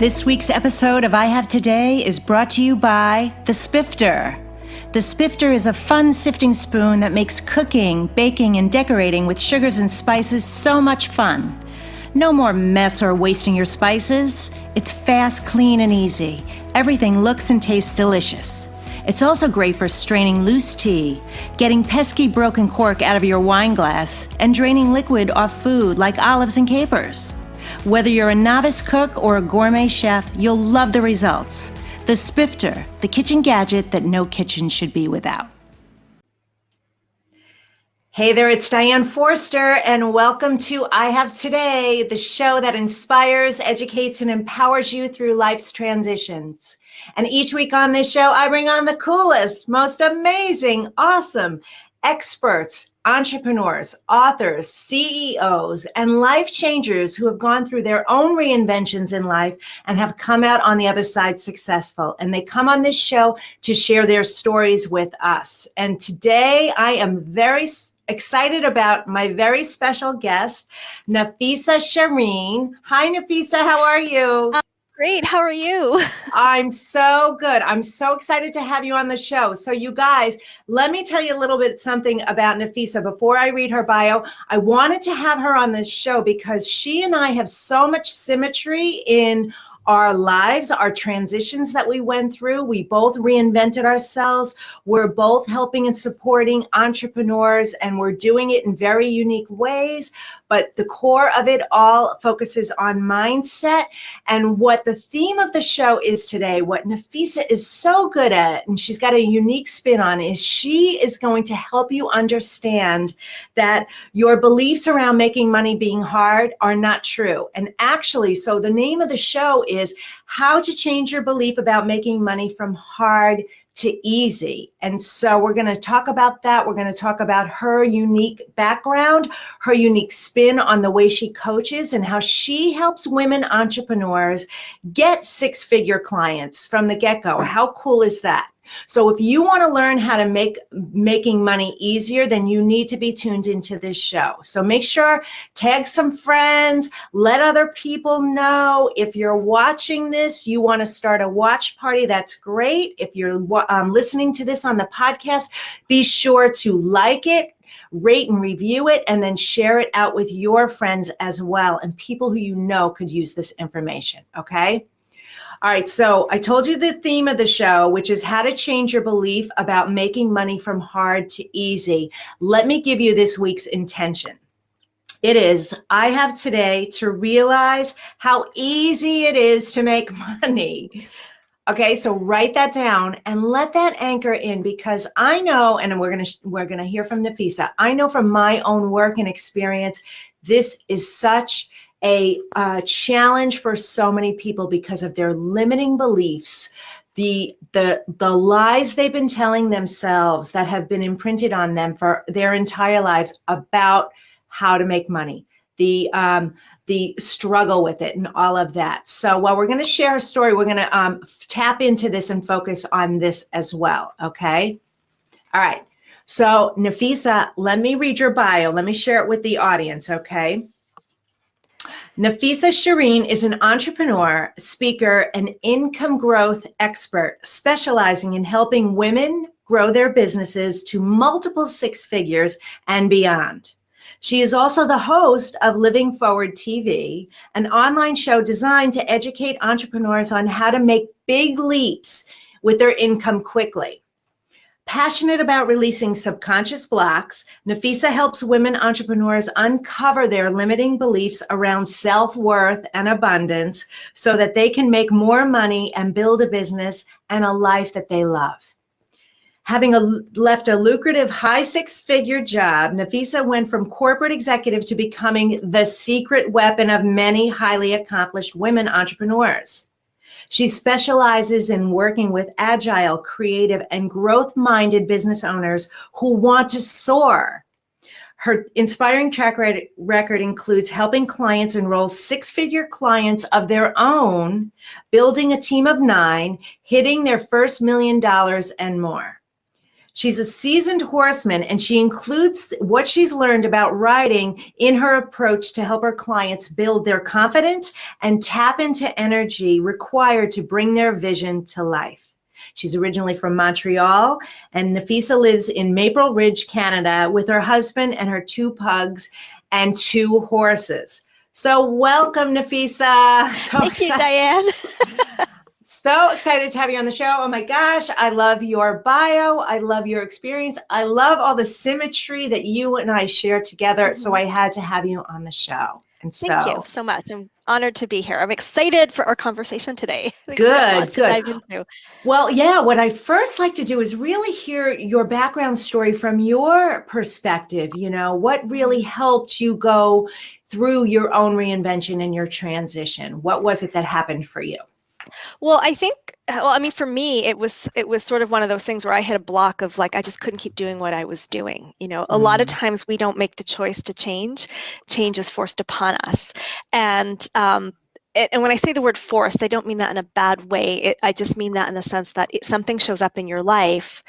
This week's episode of I Have Today is brought to you by the Spifter. The Spifter is a fun sifting spoon that makes cooking, baking, and decorating with sugars and spices so much fun. No more mess or wasting your spices. It's fast, clean, and easy. Everything looks and tastes delicious. It's also great for straining loose tea, getting pesky broken cork out of your wine glass, and draining liquid off food like olives and capers. Whether you're a novice cook or a gourmet chef, you'll love the results. The Spifter, the kitchen gadget that no kitchen should be without. Hey there, it's Diane Forster, and welcome to I Have Today, the show that inspires, educates, and empowers you through life's transitions. And each week on this show, I bring on the coolest, most amazing, awesome experts, entrepreneurs, authors, CEOs, and life changers who have gone through their own reinventions in life and have come out on the other side successful. And they come on this show to share their stories with us. And today I am very excited about my very special guest, Nafissa Shireen. Hi, Nafissa. How are you? Great. How are you? I'm so good. I'm so excited to have you on the show. So you guys, let me tell you a little bit something about Nafissa. Before I read her bio, I wanted to have her on this show because she and I have so much symmetry in our lives, our transitions that we went through. We both reinvented ourselves. We're both helping and supporting entrepreneurs, and we're doing it in very unique ways. But the core of it all focuses on mindset. And what the theme of the show is today, what Nafissa is so good at, and she's got a unique spin on, is she is going to help you understand that your beliefs around making money being hard are not true. And actually, so the name of the show is How to Change Your Belief About Making Money from Hard to Easy. And so we're going to talk about that. We're going to talk about her unique background, her unique spin on the way she coaches, and how she helps women entrepreneurs get six-figure clients from the get-go. How cool is that? So if you want to learn how to make making money easier, then you need to be tuned into this show. So make sure, tag some friends, let other people know. If you're watching this, you want to start a watch party, that's great. If you're listening to this on the podcast, be sure to like it, rate and review it, and then share it out with your friends as well and people who you know could use this information, okay? All right, so I told you the theme of the show, which is how to change your belief about making money from hard to easy. Let me give you this week's intention. It is, I have today to realize how easy it is to make money. Okay, so write that down and let that anchor in, because I know, and we're gonna hear from Nafissa, I know from my own work and experience, this is such a challenge for so many people because of their limiting beliefs, the lies they've been telling themselves that have been imprinted on them for their entire lives about how to make money, the struggle with it and all of that. So while we're going to share a story, we're going to tap into this and focus on this as well. Okay. All right. So Nafissa, let me read your bio. Let me share it with the audience. Okay. Nafissa Shireen is an entrepreneur, speaker, and income growth expert specializing in helping women grow their businesses to multiple six figures and beyond. She is also the host of Living Forward TV, an online show designed to educate entrepreneurs on how to make big leaps with their income quickly. Passionate about releasing subconscious blocks, Nafissa helps women entrepreneurs uncover their limiting beliefs around self-worth and abundance so that they can make more money and build a business and a life that they love. Having left a lucrative high six-figure job, Nafissa went from corporate executive to becoming the secret weapon of many highly accomplished women entrepreneurs. She specializes in working with agile, creative, and growth-minded business owners who want to soar. Her inspiring track record includes helping clients enroll six-figure clients of their own, building a team of 9, hitting their first $1 million, and more. She's a seasoned horseman, and she includes what she's learned about riding in her approach to help her clients build their confidence and tap into energy required to bring their vision to life. She's originally from Montreal, and Nafissa lives in Maple Ridge, Canada, with her husband and her 2 pugs and 2 horses. So welcome, Nafissa. Thank you, Diane. So excited to have you on the show. Oh my gosh, I love your bio. I love your experience. I love all the symmetry that you and I share together. So I had to have you on the show. And Thank you so much. I'm honored to be here. I'm excited for our conversation today. Good. To dive into. Well, yeah, what I first like to do is really hear your background story from your perspective. You know, what really helped you go through your own reinvention and your transition? What was it that happened for you? Well, for me, it was sort of one of those things where I hit a block of like, I just couldn't keep doing what I was doing. You know, a lot of times we don't make the choice to change. Change is forced upon us. And when I say the word forced, I don't mean that in a bad way. I just mean that in the sense that something shows up in your life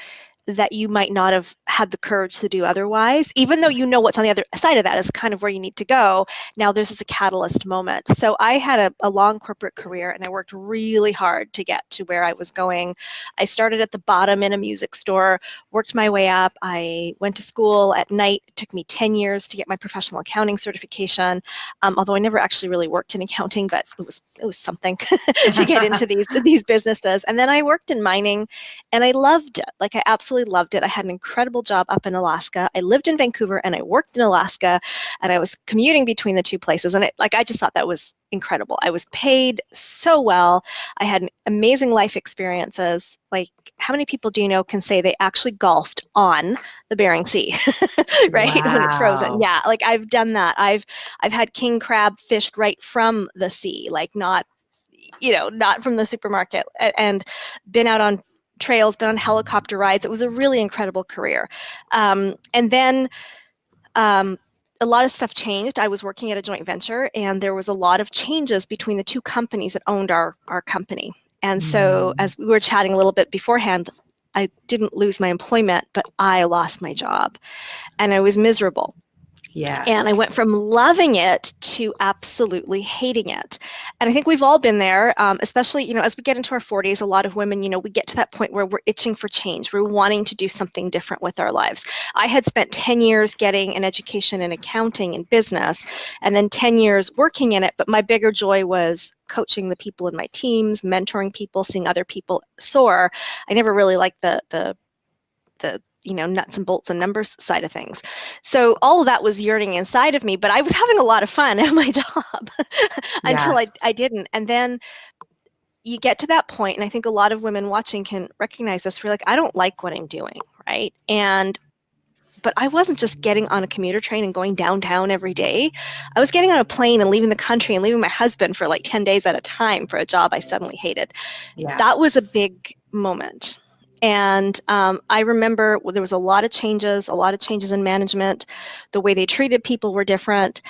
that you might not have had the courage to do otherwise, even though you know what's on the other side of that is kind of where you need to go. Now this is a catalyst moment. So I had a long corporate career, and I worked really hard to get to where I was going. I started at the bottom in a music store, worked my way up. I went to school at night. It took me 10 years to get my professional accounting certification, although I never actually really worked in accounting, but it was something to get into these businesses. And then I worked in mining, and I loved it. Like, I absolutely loved it. I had an incredible job up in Alaska. I lived in Vancouver and I worked in Alaska, and I was commuting between the 2 places. And I just thought that was incredible. I was paid so well. I had amazing life experiences. Like, how many people do you know can say they actually golfed on the Bering Sea, right? Wow. When it's frozen. Yeah. Like, I've done that. I've had king crab fished right from the sea, like not from the supermarket, and been out on trails, been on helicopter rides. It was a really incredible career. And then a lot of stuff changed. I was working at a joint venture, and there was a lot of changes between the 2 companies that owned our company. And so, as we were chatting a little bit beforehand, I didn't lose my employment, but I lost my job, and I was miserable. Yes. And I went from loving it to absolutely hating it. And I think we've all been there, especially, as we get into our 40s, a lot of women, we get to that point where we're itching for change. We're wanting to do something different with our lives. I had spent 10 years getting an education in accounting and business, and then 10 years working in it. But my bigger joy was coaching the people in my teams, mentoring people, seeing other people soar. I never really liked the nuts and bolts and numbers side of things. So all of that was yearning inside of me, but I was having a lot of fun at my job until I didn't. And then you get to that point, and I think a lot of women watching can recognize this. We're like, I don't like what I'm doing, right? But I wasn't just getting on a commuter train and going downtown every day. I was getting on a plane and leaving the country and leaving my husband for like 10 days at a time for a job I suddenly hated. Yes. That was a big moment. And I remember there was a lot of changes in management. The way they treated people were different.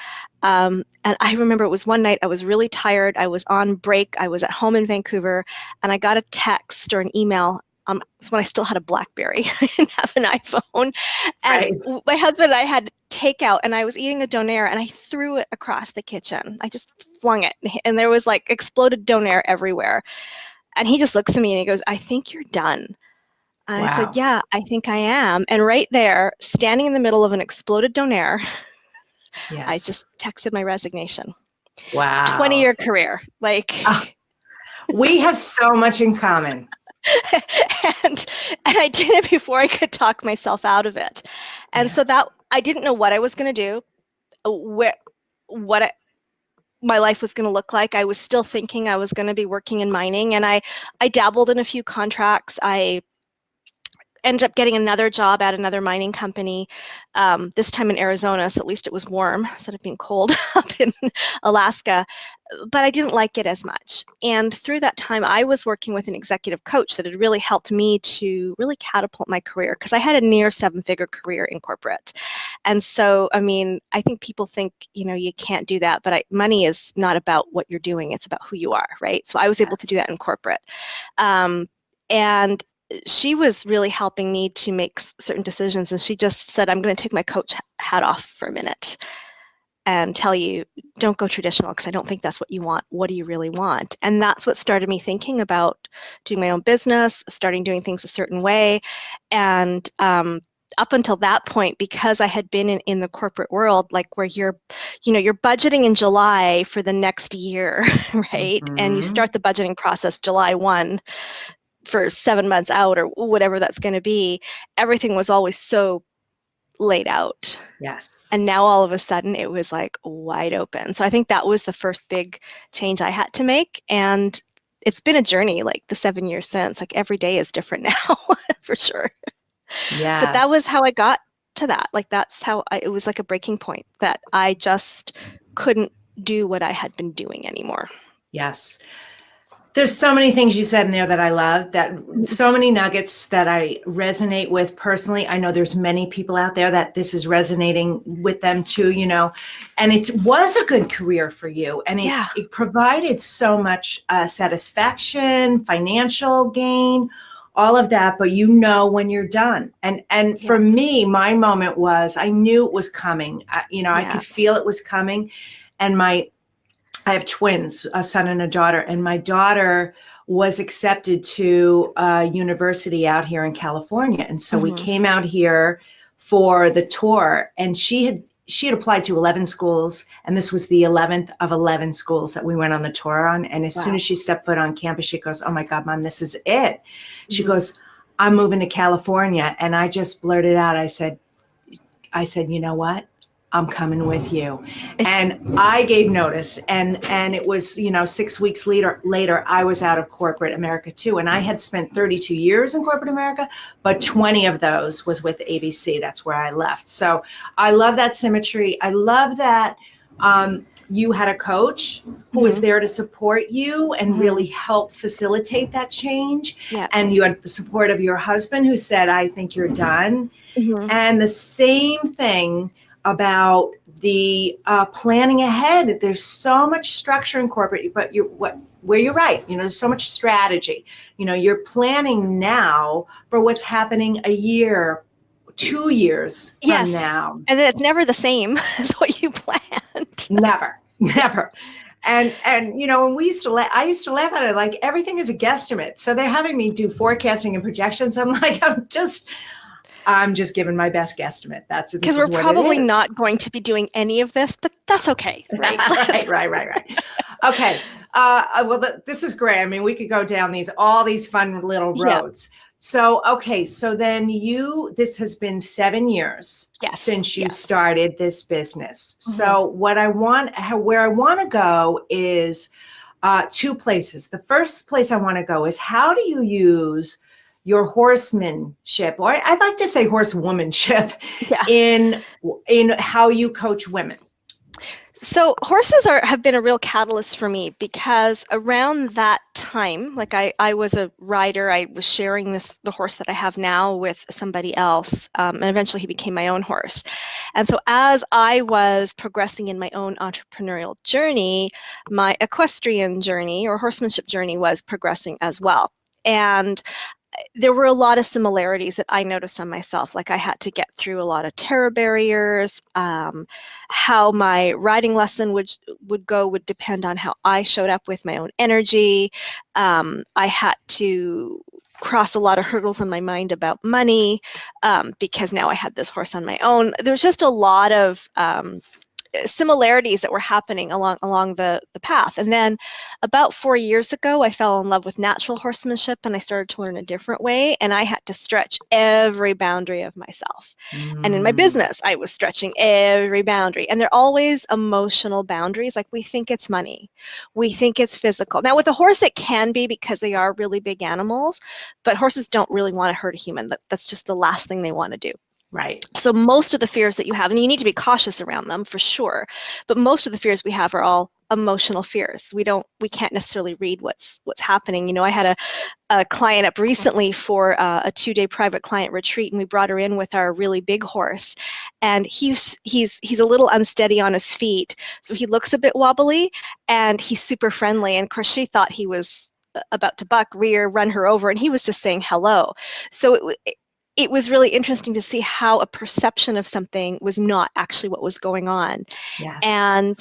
And I remember it was one night I was really tired. I was on break. I was at home in Vancouver, and I got a text or an email. It's when I still had a BlackBerry. I didn't have an iPhone. And my husband and I had takeout, and I was eating a donair, and I threw it across the kitchen. I just flung it, and there was like exploded donair everywhere. And he just looks at me and he goes, "I think you're done." And I said, "Yeah, I think I am." And right there, standing in the middle of an exploded donair, I just texted my resignation. Wow. 20-year career. We have so much in common. and I did it before I could talk myself out of it. And so that I didn't know what I was going to do, my life was going to look like. I was still thinking I was going to be working in mining, and I dabbled in a few contracts. I ended up getting another job at another mining company, this time in Arizona, so at least it was warm instead of being cold up in Alaska. But I didn't like it as much. And through that time, I was working with an executive coach that had really helped me to really catapult my career, because I had a near 7-figure career in corporate. And so, I mean, I think people think, you can't do that, but money is not about what you're doing. It's about who you are, right? So I was able to do that in corporate. And she was really helping me to make certain decisions. And she just said, I'm going to take my coach hat off for a minute and tell you, don't go traditional, because I don't think that's what you want. What do you really want? And that's what started me thinking about doing my own business, starting doing things a certain way. And up until that point, because I had been in the corporate world, like where you're budgeting in July for the next year, right? Mm-hmm. And you start the budgeting process July 1 for 7 months out, or whatever that's going to be. Everything was always so laid out. Yes. And now all of a sudden it was like wide open. So I think that was the first big change I had to make. And it's been a journey, like the 7 years since. Like every day is different now, for sure. Yeah. But that was how I got to that. Like that's how it was like a breaking point, that I just couldn't do what I had been doing anymore. Yes. There's so many things you said in there that I love, that so many nuggets that I resonate with personally. I know there's many people out there that this is resonating with them too, and it was a good career for you. And it provided so much satisfaction, financial gain, all of that. But when you're done. And for me, my moment was, I knew it was coming. I could feel it was coming. And I have twins, a son and a daughter, and my daughter was accepted to a university out here in California. And so we came out here for the tour, and she had applied to 11 schools, and this was the 11th of 11 schools that we went on the tour on. And as soon as she stepped foot on campus, she goes, "Oh my God, Mom, this is it." She goes, "I'm moving to California." And I just blurted out, I said, "You know what? I'm coming with you." And I gave notice, and it was, 6 weeks later, I was out of corporate America too. And I had spent 32 years in corporate America, but 20 of those was with ABC. That's where I left. So I love that symmetry. I love that you had a coach who was there to support you and really help facilitate that change. Yeah. And you had the support of your husband, who said, "I think you're done." And the same thing about the planning ahead. There's so much structure in corporate, but where you're right, there's so much strategy. You're planning now for what's happening a year, 2 years from now. And then it's never the same as what you planned. Never. And when I used to laugh at it, like everything is a guesstimate. So they're having me do forecasting and projections. I'm like, I'm just giving my best guestimate. That's because we're probably not going to be doing any of this, but that's okay, right? Right. Okay. Well, this is great. I mean, we could go down all these fun little roads. So, okay. So then this has been 7 years since you started this business. So where I want to go is 2 places. The first place I want to go is, how do you use your horsemanship, or I'd like to say horsewomanship, in how you coach women? So horses have been a real catalyst for me, because around that time, like I was a rider, I was sharing the horse that I have now with somebody else, and eventually he became my own horse. And so as I was progressing in my own entrepreneurial journey, my equestrian journey or horsemanship journey was progressing as well. And there were a lot of similarities that I noticed on myself. Like I had to get through a lot of terror barriers. How my riding lesson would go would depend on how I showed up with my own energy. I had to cross a lot of hurdles in my mind about money, because now I had this horse on my own. There's just a lot of similarities that were happening along the path. And then about 4 years ago, I fell in love with natural horsemanship, and I started to learn a different way, and I had to stretch every boundary of myself. And in my business, I was stretching every boundary, and they're always emotional boundaries. Like we think it's money, we think it's physical. Now with a horse, it can be, because they are really big animals, but horses don't really want to hurt a human. That's just the last thing they want to do. Right. So most of the fears that you have, and you need to be cautious around them for sure, but most of the fears we have are all emotional fears. We can't necessarily read what's happening. I had a client up recently for a 2-day private client retreat, and we brought her in with our really big horse, and he's a little unsteady on his feet, so he looks a bit wobbly, and he's super friendly. And of course, she thought he was about to buck, rear, run her over, and he was just saying hello. So it was really interesting to see how a perception of something was not actually what was going on. Yes. And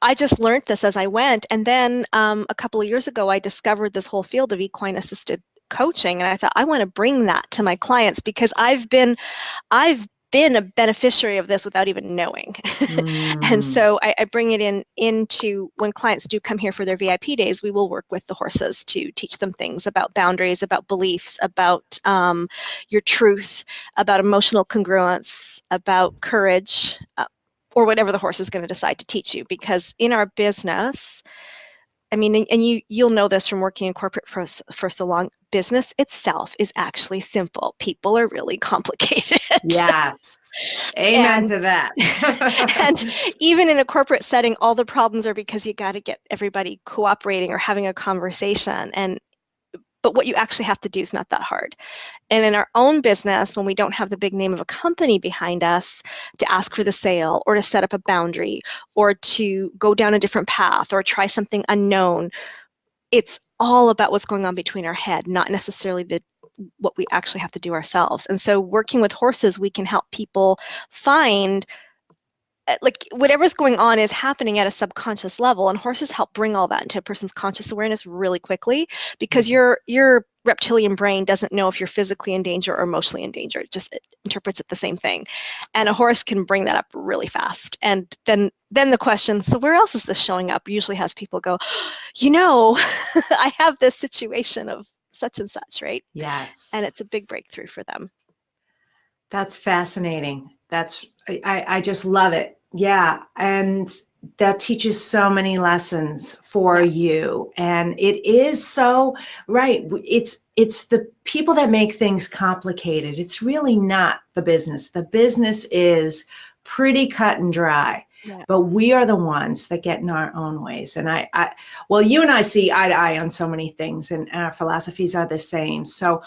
I just learned this as I went. And then a couple of years ago, I discovered this whole field of equine assisted coaching. And I thought, I want to bring that to my clients because I've been a beneficiary of this without even knowing. And so I bring it into when clients do come here for their VIP days, we will work with the horses to teach them things about boundaries, about beliefs, about your truth, about emotional congruence, about courage, or whatever the horse is going to decide to teach you. Because in our business, I mean, and you'll know this from working in corporate for so long, business itself is actually simple. People are really complicated. Yes. Amen to that. And even in a corporate setting, all the problems are because you got to get everybody cooperating or having a conversation. But what you actually have to do is not that hard. And in our own business, when we don't have the big name of a company behind us to ask for the sale or to set up a boundary or to go down a different path or try something unknown, it's all about what's going on between our head, not necessarily what we actually have to do ourselves. And so working with horses, we can help people find like whatever's going on is happening at a subconscious level, and horses help bring all that into a person's conscious awareness really quickly because your reptilian brain doesn't know if you're physically in danger or emotionally in danger. It interprets it the same thing. And a horse can bring that up really fast. And then the question, so where else is this showing up, usually has people go, I have this situation of such and such, right? Yes. And it's a big breakthrough for them. That's fascinating. I just love it. Yeah. And that teaches so many lessons for you. And it is so right. It's the people that make things complicated. It's really not the business. The business is pretty cut and dry. Yeah. But we are the ones that get in our own ways. And well, you and I see eye to eye on so many things, and our philosophies are the same. So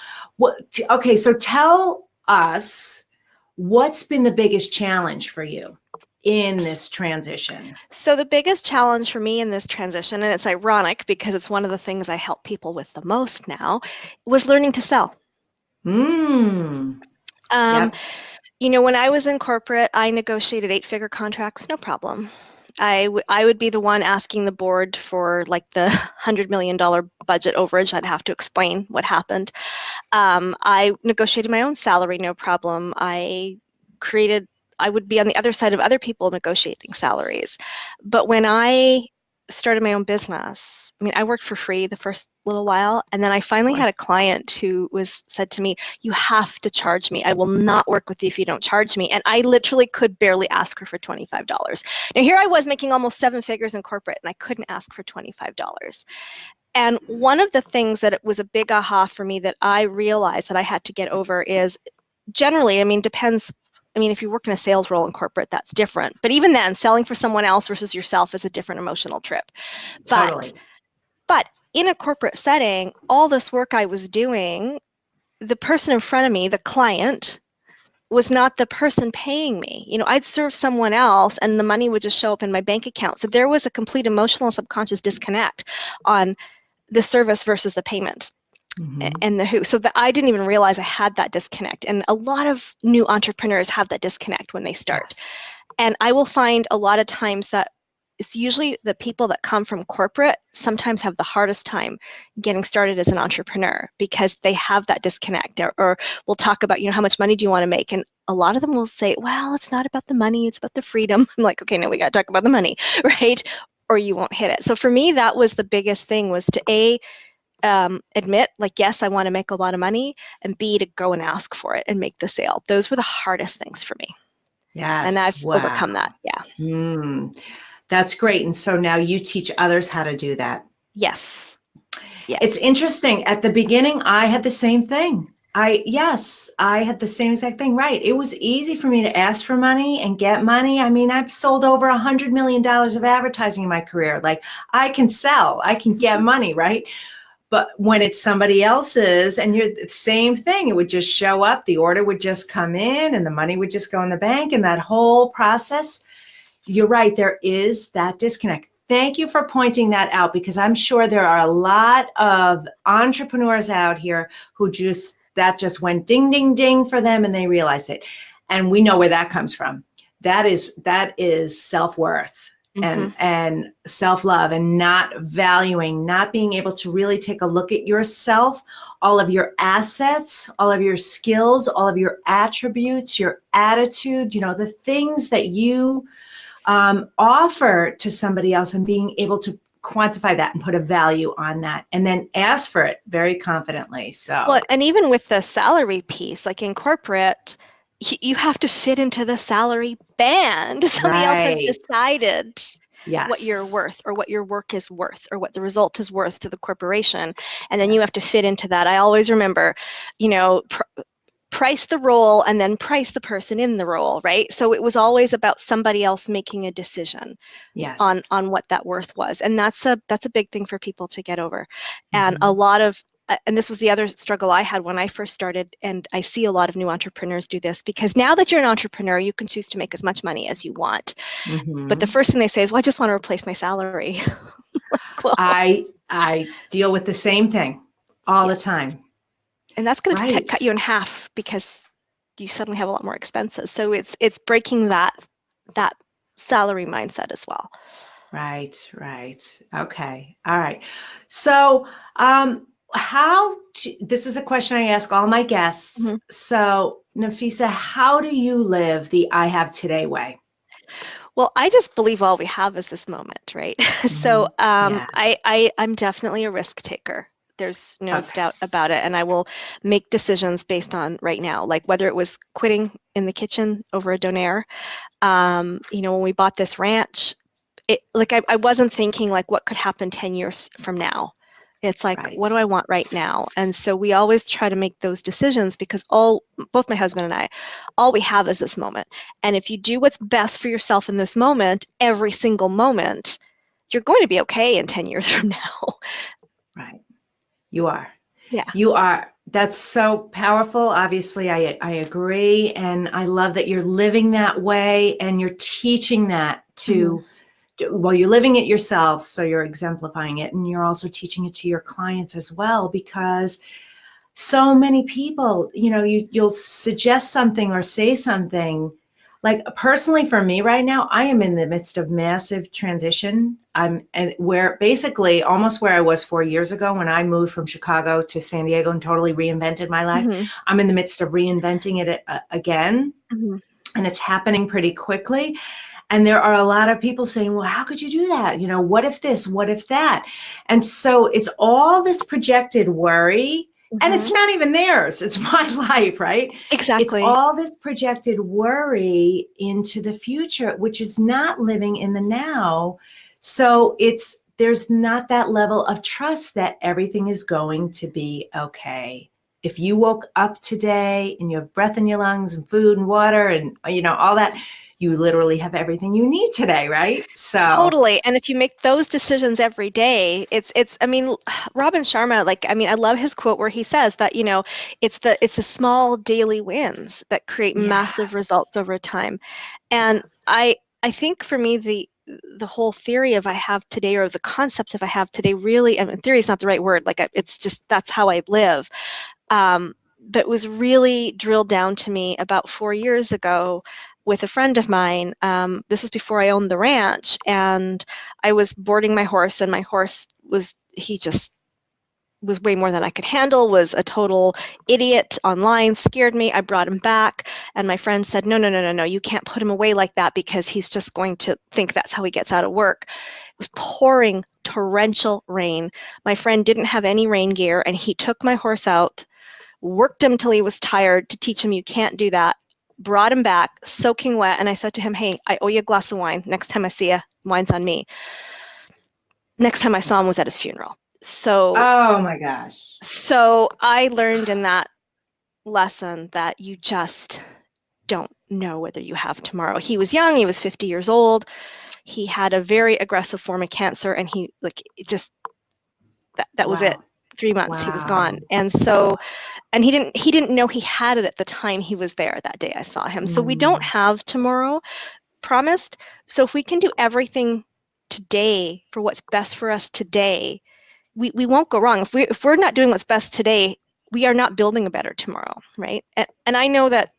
so tell us, what's been the biggest challenge for you in this transition? So the biggest challenge for me in this transition, and it's ironic because it's one of the things I help people with the most now, was learning to sell. Yep. When I was in corporate, I negotiated 8-figure contracts, no problem. I would be the one asking the board for like the $100 million budget overage. I'd have to explain what happened. I negotiated my own salary, no problem. I would be on the other side of other people negotiating salaries. But when I started my own business, I worked for free the first little while, and then I finally had a client who said to me, "You have to charge me. I will not work with you if you don't charge me." And I literally could barely ask her for $25. Now here I was making almost 7 figures in corporate, and I couldn't ask for $25. And one of the things that it was a big aha for me that I realized that I had to get over is generally, depends. If you work in a sales role in corporate, that's different. But even then, selling for someone else versus yourself is a different emotional trip. Totally. But in a corporate setting, all this work I was doing, the person in front of me, the client, was not the person paying me. I'd serve someone else and the money would just show up in my bank account. So there was a complete emotional subconscious disconnect on the service versus the payment. And the who. So I didn't even realize I had that disconnect. And a lot of new entrepreneurs have that disconnect when they start. Yes. And I will find a lot of times that it's usually the people that come from corporate sometimes have the hardest time getting started as an entrepreneur because they have that disconnect. Or we'll talk about, how much money do you want to make? And a lot of them will say, well, it's not about the money, it's about the freedom. I'm like, okay, no, we got to talk about the money, right? Or you won't hit it. So for me, that was the biggest thing, was to admit, like, yes, I want to make a lot of money, and B, to go and ask for it and make the sale. Those were the hardest things for me. Yes. And I've overcome that. Yeah. That's great. And so now you teach others how to do that. Yes. Yeah. It's interesting. At the beginning, I had the same thing. I had the same exact thing. Right. It was easy for me to ask for money and get money. I've sold over $100 million of advertising in my career. Like, I can sell, I can get money. Right. But when it's somebody else's and you're the same thing, it would just show up, the order would just come in and the money would just go in the bank, and that whole process, you're right, there is that disconnect. Thank you for pointing that out, because I'm sure there are a lot of entrepreneurs out here who that just went ding, ding, ding for them and they realized it. And we know where that comes from. That is self-worth and self-love, and not valuing, not being able to really take a look at yourself, all of your assets, all of your skills, all of your attributes, your attitude, the things that you offer to somebody else, and being able to quantify that and put a value on that, and then ask for it very confidently. So, well, and even with the salary piece, like in corporate, you have to fit into the salary band. Somebody else has decided what you're worth, or what your work is worth, or what the result is worth to the corporation, and then you have to fit into that. I always remember, price the role and then price the person in the role, right? So it was always about somebody else making a decision on what that worth was. And that's a big thing for people to get over. And a lot of, and this was the other struggle I had when I first started, and I see a lot of new entrepreneurs do this, because now that you're an entrepreneur, you can choose to make as much money as you want. But the first thing they say is, well, I just want to replace my salary. Well, I deal with the same thing all the time. And that's going to cut you in half, because you suddenly have a lot more expenses. So it's breaking that salary mindset as well. Right. Okay. All right. So this is a question I ask all my guests. So Nafissa, how do you live the I have today way? Well, I just believe all we have is this moment, right? So I'm definitely a risk taker. There's no doubt about it. And I will make decisions based on right now, like whether it was quitting in the kitchen over a donaire. When we bought this ranch, I wasn't thinking like what could happen 10 years from now. It's like, what do I want right now? And so we always try to make those decisions, because both my husband and I, all we have is this moment. And if you do what's best for yourself in this moment, every single moment, you're going to be okay in 10 years from now. Right. You are. Yeah. You are. That's so powerful. Obviously, I agree. And I love that you're living that way, and you're teaching that to, well, you're living it yourself. So you're exemplifying it, and you're also teaching it to your clients as well, because so many people, you'll suggest something or say something. Like personally for me right now, I am in the midst of massive transition. Where basically almost where I was 4 years ago when I moved from Chicago to San Diego and totally reinvented my life. I'm in the midst of reinventing it again. And it's happening pretty quickly. And there are a lot of people saying, well, how could you do that? What if this, what if that? And so it's all this projected worry. And it's not even theirs. It's my life, right? Exactly. It's all this projected worry into the future, which is not living in the now. So there's not that level of trust that everything is going to be okay. If you woke up today and you have breath in your lungs and food and water and, all that, you literally have everything you need today, right? So totally. And if you make those decisions every day, Robin Sharma, I love his quote where he says that, it's the small daily wins that create massive results over time. And I think for me, the whole theory of I have today, or the concept of I have today, really, theory is not the right word. It's just, that's how I live. But it was really drilled down to me about 4 years ago with a friend of mine. This is before I owned the ranch, and I was boarding my horse, and my horse was way more than I could handle, was a total idiot online, scared me. I brought him back, and my friend said, no, you can't put him away like that, because he's just going to think that's how he gets out of work. It was pouring torrential rain. My friend didn't have any rain gear, and he took my horse out, worked him till he was tired to teach him you can't do that, brought him back soaking wet, and I said to him, hey, I owe you a glass of wine. Next time I see you, wine's on me. Next time I saw him was at his funeral. So, oh my gosh. So I learned in that lesson that you just don't know whether you have tomorrow. He was young, he was 50 years old. He had a very aggressive form of cancer, and he that was it. 3 months he was gone. And so, and he didn't know he had it at the time he was there that day I saw him. So we don't have tomorrow promised. So if we can do everything today for what's best for us today, we won't go wrong. If we're not doing what's best today, we are not building a better tomorrow, right? And I know that,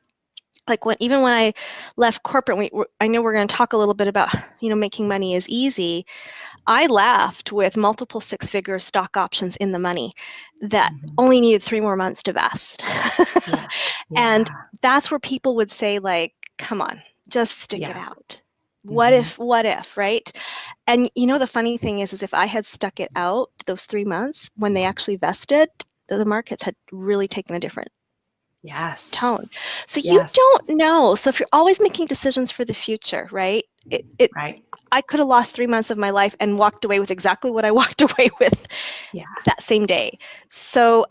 like, even when I left corporate, I know we're going to talk a little bit about, making money is easy. I left with multiple six-figure stock options in the money that only needed 3 more months to vest. Yeah. And that's where people would say, like, come on, just stick it out. What if, right? And the funny thing is if I had stuck it out those 3 months, when they actually vested, the markets had really taken a different tone. So you don't know. So if you're always making decisions for the future, right? Right. I could have lost 3 months of my life and walked away with exactly what I walked away with that same day. So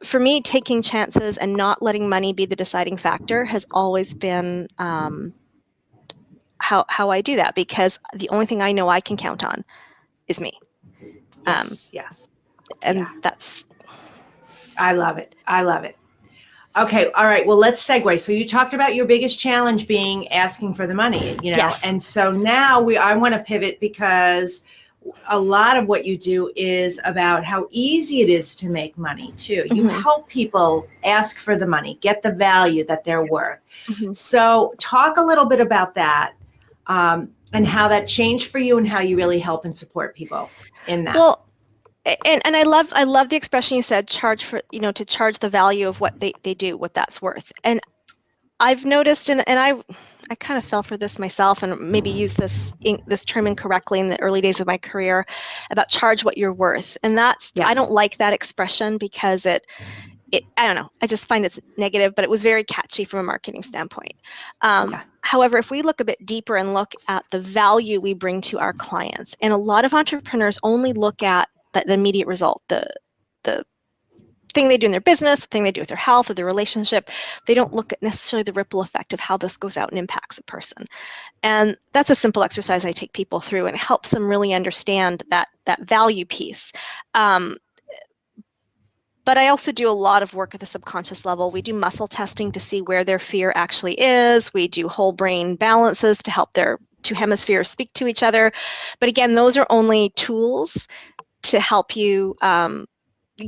for me, taking chances and not letting money be the deciding factor has always been how I do that, because the only thing I know I can count on is me. And that's... I love it. I love it. Okay. All right. Well, let's segue. So you talked about your biggest challenge being asking for the money, Yes. And so now I want to pivot, because a lot of what you do is about how easy it is to make money too. You help people ask for the money, get the value that they're worth. So talk a little bit about that, and how that changed for you and how you really help and support people in that. Well, and I love the expression you said, charge for, to charge the value of what they do, what that's worth. And I've noticed, and I kind of fell for this myself, and maybe used this term incorrectly in the early days of my career, about charge what you're worth. And that's, I don't like that expression, because it I don't know, I just find it's negative, but it was very catchy from a marketing standpoint. However, if we look a bit deeper and look at the value we bring to our clients, and a lot of entrepreneurs only look at the immediate result, the thing they do in their business, the thing they do with their health or their relationship. They don't look at necessarily the ripple effect of how this goes out and impacts a person. And that's a simple exercise I take people through, and it helps them really understand that value piece. But I also do a lot of work at the subconscious level. We do muscle testing to see where their fear actually is. We do whole brain balances to help their 2 hemispheres speak to each other. But again, those are only tools to help you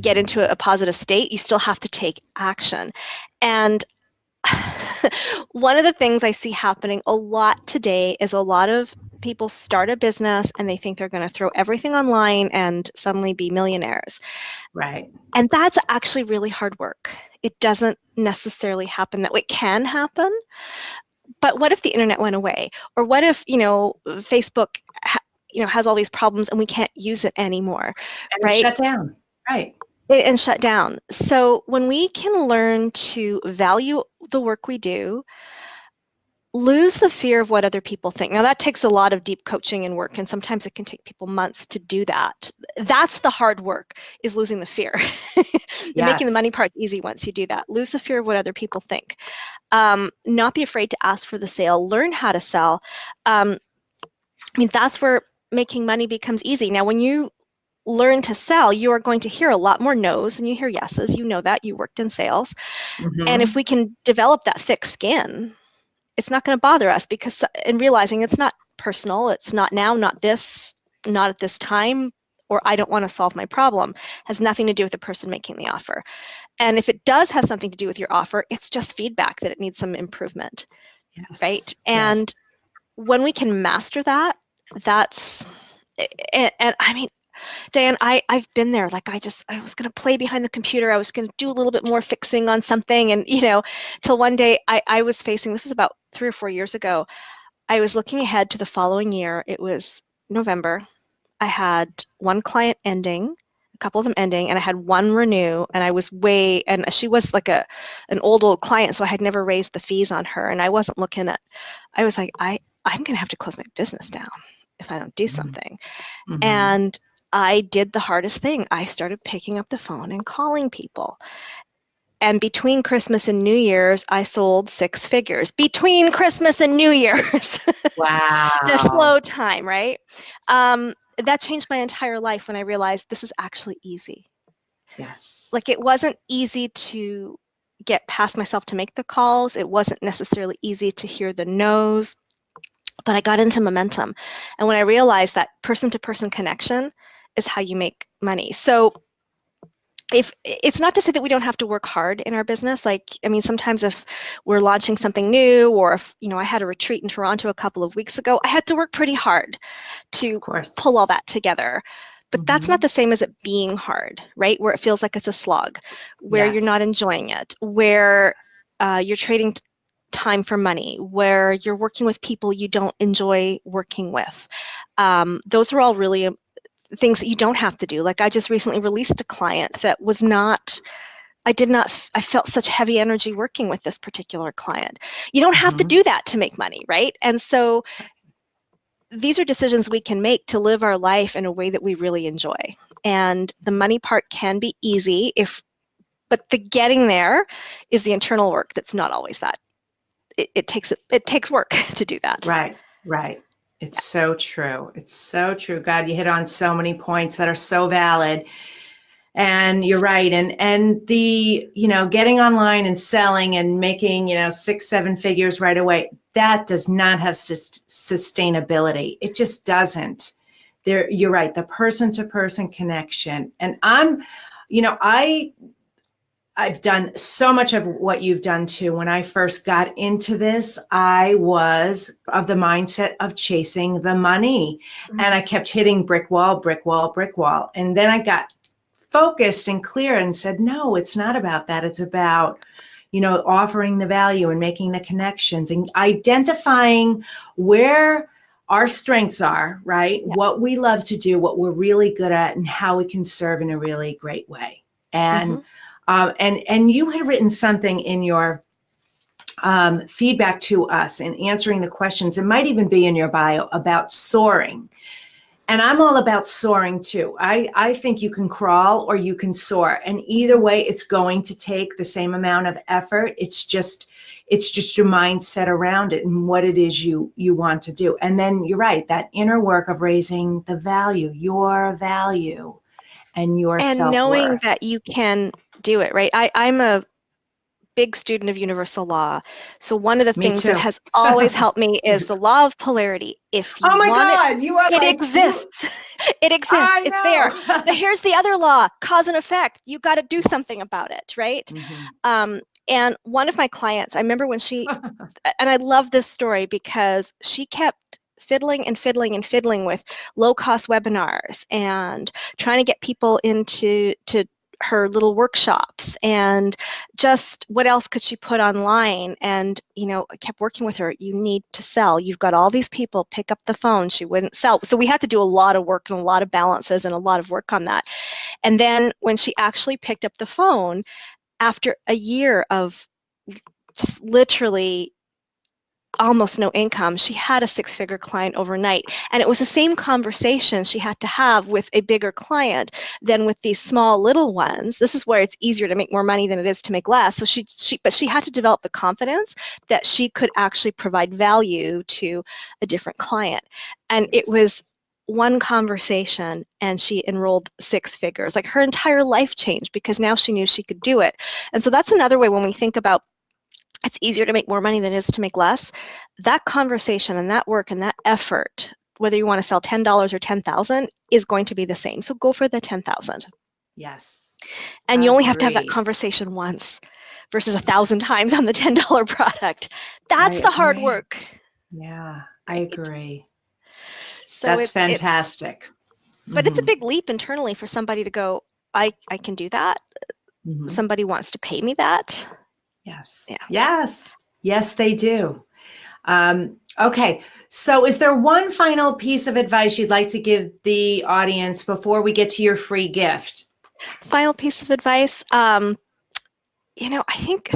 get into a positive state. You still have to take action. And one of the things I see happening a lot today is a lot of people start a business and they think they're going to throw everything online and suddenly be millionaires. Right. And that's actually really hard work. It doesn't necessarily happen that way. It can happen. But what if the internet went away? Or what if, Facebook has all these problems and we can't use it anymore, and right? Shut down. Right. And shut down. So when we can learn to value the work we do, lose the fear of what other people think. Now that takes a lot of deep coaching and work, and sometimes it can take people months to do that. That's the hard work, is losing the fear. Making the money part easy once you do that. Lose the fear of what other people think. Not be afraid to ask for the sale. Learn how to sell. That's where making money becomes easy. Now, when you learn to sell, you are going to hear a lot more no's and you hear yeses. You know that. You worked in sales. And if we can develop that thick skin, it's not going to bother us, because in realizing it's not personal, it's not now, not this, not at this time, or I don't want to solve my problem, has nothing to do with the person making the offer. And if it does have something to do with your offer, it's just feedback that it needs some improvement, right? And when we can master that, that's, and Diane, I've been there. Like I was going to play behind the computer. I was going to do a little bit more fixing on something. And, till one day I was facing, this was about 3 or 4 years ago. I was looking ahead to the following year. It was November. I had one client ending, a couple of them ending, and I had one renew, and I was and she was like an old client. So I had never raised the fees on her. And I wasn't I was like, I'm going to have to close my business down if I don't do something. And I did the hardest thing. I started picking up the phone and calling people. And between Christmas and New Year's, I sold 6 figures. Between Christmas and New Year's. Wow. The slow time, right? That changed my entire life when I realized this is actually easy. Yes. Like, it wasn't easy to get past myself to make the calls. It wasn't necessarily easy to hear the no's. but I got into momentum. And when I realized that person-to-person connection is how you make money. So if it's not to say that we don't have to work hard in our business, like, I mean, sometimes if we're launching something new, or if, I had a retreat in Toronto a couple of weeks ago, I had to work pretty hard to Of course. pull all that together. But that's not the same as it being hard, right? Where it feels like it's a slog, where you're not enjoying it, where you're trading time for money, where you're working with people you don't enjoy working with. Those are all really things that you don't have to do. Like, I just recently released a client that was not, I felt such heavy energy working with this particular client. You don't have to do that to make money, right? And so these are decisions we can make to live our life in a way that we really enjoy. And the money part can be easy, but the getting there is the internal work that's not always that. It takes work to do that. Right. It's so true. It's so true. God, you hit on so many points that are so valid. And you're right. And the, getting online and selling and making, 6-7 figures right away, that does not have sustainability. It just doesn't. You're right. The person-to-person connection. And I've done so much of what you've done too. When I first got into this, I was of the mindset of chasing the money. And I kept hitting brick wall, brick wall, brick wall. And then I got focused and clear and said, no, it's not about that. It's about, offering the value and making the connections and identifying where our strengths are, right? Yeah. What we love to do, what we're really good at, and how we can serve in a really great way. And and you had written something in your feedback to us in answering the questions. It might even be in your bio about soaring. And I'm all about soaring too. I think you can crawl or you can soar. And either way, it's going to take the same amount of effort. It's just your mindset around it and what it is you want to do. And then you're right, that inner work of raising the value, your value and your self-worth. And knowing that you can do it, right? I'm a big student of universal law. So one of the things that has always helped me is the law of polarity. If you it exists. It exists. It's there. But here's the other law, cause and effect. You got to do something about it, right? And one of my clients, I remember when she, and I love this story because she kept fiddling with low-cost webinars and trying to get people into her little workshops, and just what else could she put online. And I kept working with her. You need to sell. You've got all these people, pick up the phone. She wouldn't sell. So we had to do a lot of work and a lot of balances and a lot of work on that. And then when she actually picked up the phone, after a year of just literally almost no income, she had a 6-figure client overnight. And it was the same conversation she had to have with a bigger client than with these small little ones. This is where it's easier to make more money than it is to make less. So she had to develop the confidence that she could actually provide value to a different client. And it was one conversation and she enrolled 6 figures. Like, her entire life changed because now she knew she could do it. And so that's another way when we think about it's easier to make more money than it is to make less. That conversation and that work and that effort, whether you want to sell $10 or 10,000, is going to be the same. So go for the 10,000. Yes. And you only have to have that conversation once versus 1,000 times on the $10 product. That's the hard work. Yeah, I agree. So that's fantastic. But it's a big leap internally for somebody to go, I can do that. Somebody wants to pay me that. Yes. Yeah. Yes, they do. Okay. So is there one final piece of advice you'd like to give the audience before we get to your free gift? Final piece of advice. I think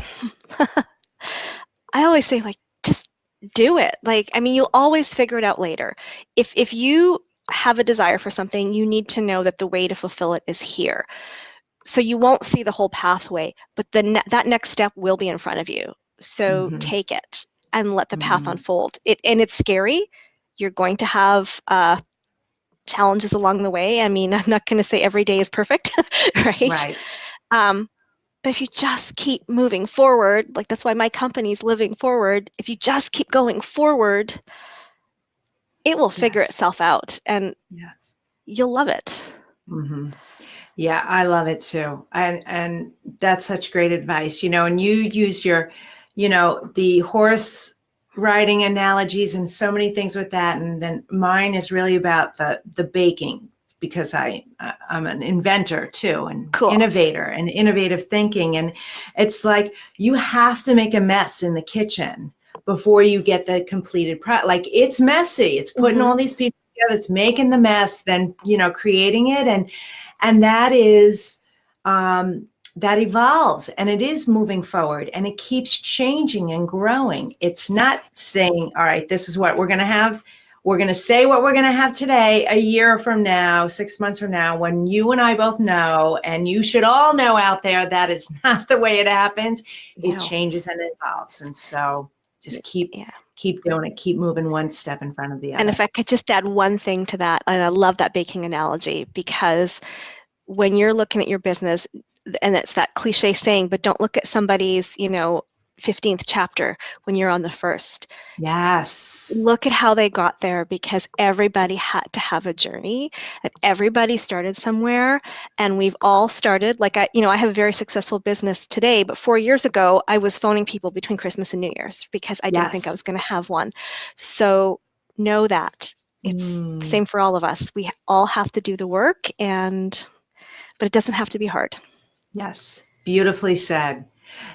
I always say, like, just do it. Like, I mean, you'll always figure it out later. If you have a desire for something, you need to know that the way to fulfill it is here. So you won't see the whole pathway, but that next step will be in front of you. So take it and let the path unfold. And it's scary. You're going to have challenges along the way. I mean, I'm not going to say every day is perfect, right? But if you just keep moving forward, like, that's why my company's living forward. If you just keep going forward, it will figure Yes. itself out, and Yes. you'll love it. Mm-hmm. Yeah, I love it too. And that's such great advice, and you use your, the horse riding analogies and so many things with that. And then mine is really about the baking, because I'm an inventor too, and Cool. innovator and innovative thinking. And it's like, you have to make a mess in the kitchen before you get the completed product. Like, it's messy. It's putting all these pieces together. It's making the mess, then, creating it. And that is, that evolves, and it is moving forward, and it keeps changing and growing. It's not saying, all right, this is what we're going to have. We're going to say what we're going to have today, a year from now, 6 months from now, when you and I both know, and you should all know out there, that is not the way it happens. No. It changes and evolves. And so just keep doing it, keep moving one step in front of the other. And if I could just add one thing to that, and I love that baking analogy, because when you're looking at your business, and it's that cliche saying, but don't look at somebody's, 15th chapter when you're on the first. Yes. Look at how they got there, because everybody had to have a journey, and everybody started somewhere, and we've all started. Like, I have a very successful business today, but 4 years ago, I was phoning people between Christmas and New Year's because I didn't think I was going to have one. So know that it's the same for all of us. We all have to do the work, but it doesn't have to be hard. Yes. Beautifully said.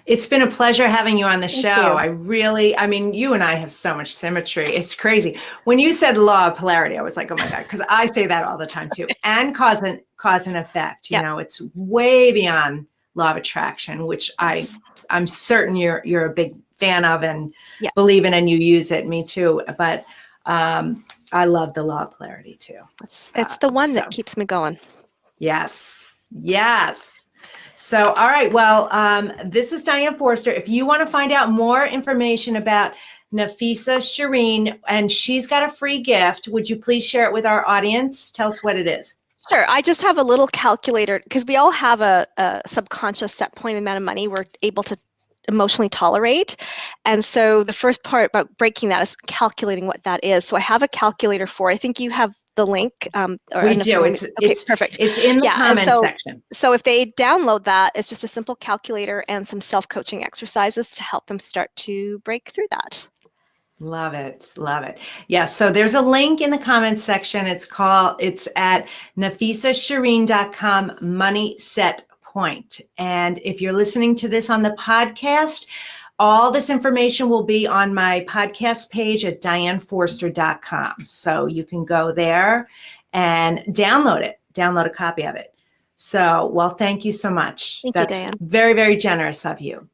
It's been a pleasure having you on the show. You and I have so much symmetry. It's crazy. When you said law of polarity, I was like, oh my God, because I say that all the time too. And cause and effect, it's way beyond law of attraction, which I'm certain you're a big fan of and believe in, and you use it. Me too. But I love the law of polarity too. It's the one that keeps me going. Yes. Yes. So, all right. Well, this is Diane Forster. If you want to find out more information about Nafissa Shireen, and she's got a free gift, would you please share it with our audience? Tell us what it is. Sure. I just have a little calculator, because we all have a subconscious set point amount of money we're able to emotionally tolerate. And so the first part about breaking that is calculating what that is. So I have a calculator I think you have the link. We do. It's perfect. It's in the comments section. So if they download that, it's just a simple calculator and some self-coaching exercises to help them start to break through that. Love it. Love it. Yeah. So there's a link in the comments section. It's at nafissashireen.com money set point. And if you're listening to this on the podcast, all this information will be on my podcast page at dianeforster.com. So you can go there and download a copy of it. So, well, thank you so much. Thank you, Diane. Very, very generous of you.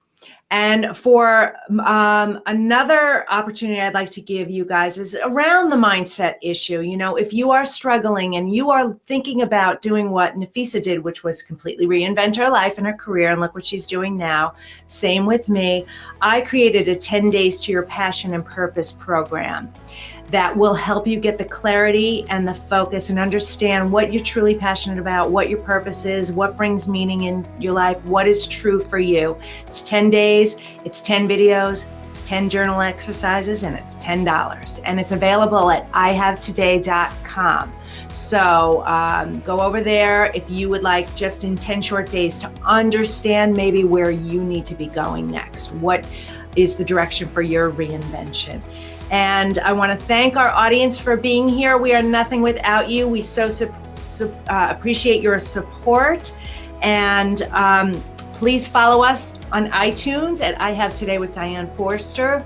And for another opportunity I'd like to give you guys is around the mindset issue. If you are struggling and you are thinking about doing what Nafissa did, which was completely reinvent her life and her career, and look what she's doing now. Same with me. I created a 10 Days to Your Passion and Purpose program that will help you get the clarity and the focus and understand what you're truly passionate about, what your purpose is, what brings meaning in your life, what is true for you. It's 10 days, it's 10 videos, it's 10 journal exercises, and it's $10. And it's available at ihavetoday.com. So go over there if you would like, just in 10 short days, to understand maybe where you need to be going next. What is the direction for your reinvention? And I want to thank our audience for being here. We are nothing without you. We so appreciate your support. And please follow us on iTunes at I Have Today with Diane Forster.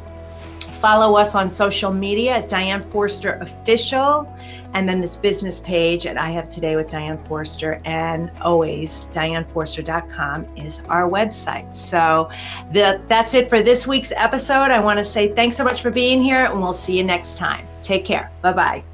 Follow us on social media at Diane Forster Official. And then this business page at I Have Today with Diane Forster. And always dianeforster.com is our website. So that's it for this week's episode. I want to say thanks so much for being here, and we'll see you next time. Take care. Bye-bye.